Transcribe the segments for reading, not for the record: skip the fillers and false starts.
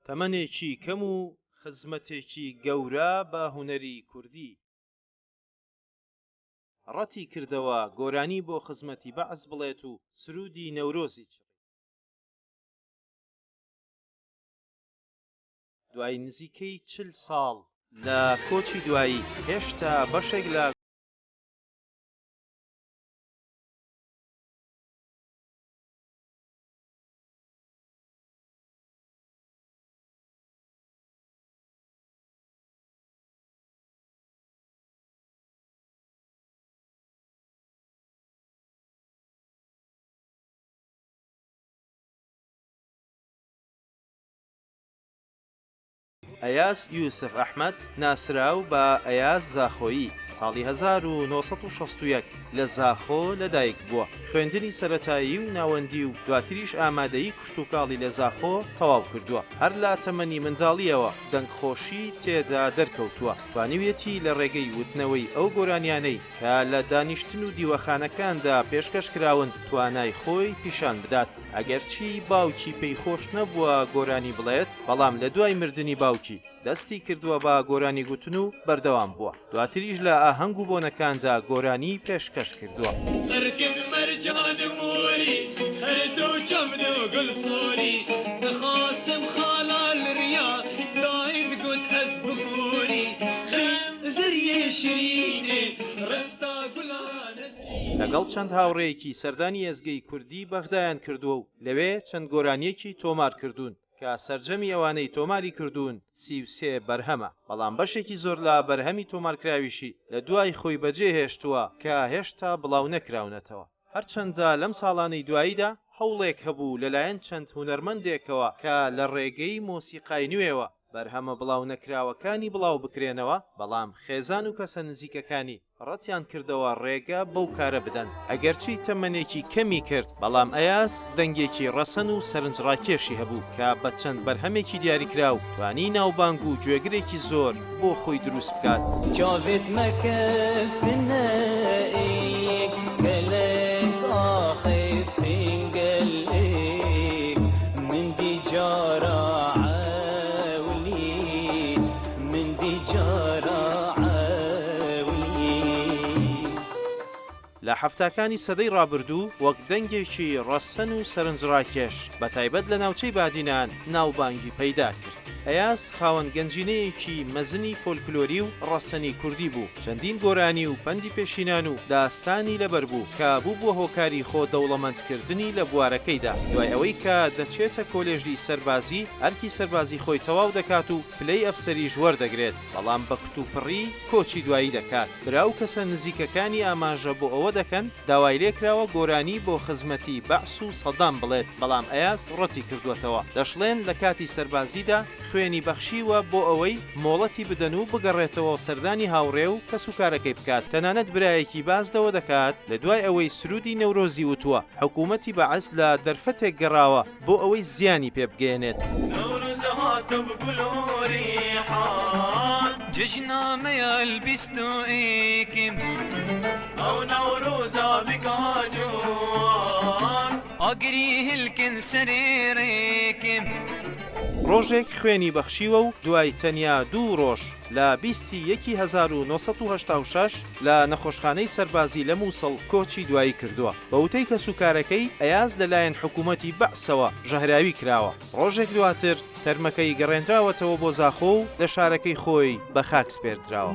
تەمەنێکی کەم و خزمەتێکی گەورە بە هونەری کوردی ڕەتی کردەوە گۆرانی بۆ خزمەتی بەعز بڵێت و سرودی نەورۆزی چڕی. دوای نزیکەی 40 ساڵ لە کۆچی دوایی هێشتا بەشێک لە ئەیاز یوسف ئەحمەد ناسراو بە ئەیاز زاخۆیی ساڵی 1961 لە زاخۆ لەدایک بووە. خوێندنی سەرەتایی و ناوەندی و دواتریش ئامادەیی کشتوکاڵی لە زاخۆ تەواو کردووە. هەر لە تەمەنی منداڵیەوە دەنگخۆشی تێدا دەرکەوتووە. توانیوێتی لە ڕێگەی وتنەوەی ئەو گۆرانیانەی کە لە دانیشتن و دیوەخانەکاندا پێشکەش کراون توانای خۆی پیشان بدات. ئەگەرچی باوکی پێی خۆش نەبووە گۆرانی بڵێت، بەڵام لە دوای مردنی باوکی دەستی کردووە بە گۆرانی گوتن و بەردەوام بووە. دواتریش لە ئاهەنگ و بۆنەکاندا گۆرانی پێشکەش کردووە. لەگەڵ چەند هاوڕێیەکی سەردانی ئێزگەی کوردی بەغدایان کردووە و لەوێ چەند گۆرانیەکی تۆمار کردوون کە سەرجەمی ئەوانەی تۆماری کردوون 33 بەرهەمە. بەڵام بەشێکی زۆر لە بەرهەمی تۆمارکراویشی لە دوای خۆی بەجێ هێشتووە کە هێشتا بڵاو نەکراونەتەوە. هەرچەندە لەم ساڵانەی دواییدا هەوڵێک هەبوو لەلایەن چەند هونەرمەندێکەوە کە لە ڕێگەی مۆسیقای نوێوە بەرهەمە بڵاو نەکراوەکانی بڵاو بکرێنەوە، بەڵام خێزان و کەسە نزیکەکانی ڕەتیان کردەوە ڕێگە بەو کارە بدەن. ئەگەرچی تەمەنێکی کەمی کرد، بەڵام ئەیاز دەنگێکی ڕەسەن و سەرنجڕاکێشی هەبوو کە بە چەند بەرهەمێکی دیاریکراو توانی ناوبانگ و گوێگرێکی زۆر بۆ خۆی دروست بکات. جاوێت مەکەفتنە لە هەفتاکانی سەدەی ڕابردوو وەک دەنگێکی ڕەسەن و سەرنجڕاکێش بە تایبەت لە ناوچەی بادینان ناوبانگی پەیدا کرد. ئەیاز خاوەن گەنجینەیەکی مەزنی فۆلکلۆری و ڕەسەنی کوردی بوو. چەندین گۆرانی و پەندی پێشینان و داستانی لەبەر بوو کە بوو بووە هۆکاری خۆ دەوڵەمەندکردنی لە بوارەکەیدا. دوای ئەوەی کە دەچێتە کۆلێژی سەربازی، ئەرکی سەربازی خۆی تەواو دەکات و پلەی ئەفسەریش وەردەگرێت، بەڵام بە کتوپڕی کۆچی دوایی دەکات. براو کەسە نزیکەکانی ئاماژە بۆ ئەوە دەکەن داوای لێکراوە گۆرانی بۆ خزمەتی بەعس و سەدام بڵێت، بەڵام ئەیاز ڕەتی کردوێتەوە. دەشڵێن لە کاتی سەربازیدا خوێنی بەخشیوە بۆ ئەوەی مۆڵەتی بدەن و بگەڕێتەوە سەردانی هاوڕێ و کەس و کارەکەی بکات. تەنانەت برایەکی بازدەوە دەکات لە دوای ئەوەی سرودی نەورۆزی وتووە حکوومەتی بەعس لە دەرفەتێک گەڕاوە بۆ ئەوەی زیانی پێ بگەێنێت. جشنامه البستو ایکم او نوروزا بکاجوان ئاگری هلکن سەرێڕێکم. ڕۆژێک خوێنی بەخشیوە و دوای تەنیا 2 ڕۆژ لە 21/1986 لە نەخۆشخانەی سەربازی لە مووسڵ کۆچی دوایی کردووە. بە وتەی کەسوکارەکەی ئەیاز لەلایەن حکوومەتی بەعسەوە ژەهراوی کراوە. ڕۆژێک دواتر تەرمەکەی گەڕێنراوەتەوە بۆ زاخۆ و لە شارەکەی خۆی بە خاک سپێردراوە.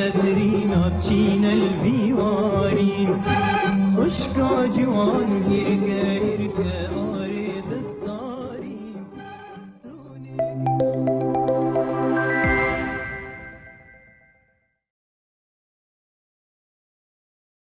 نسرين أبجين البيوارين أشكى جوان هيك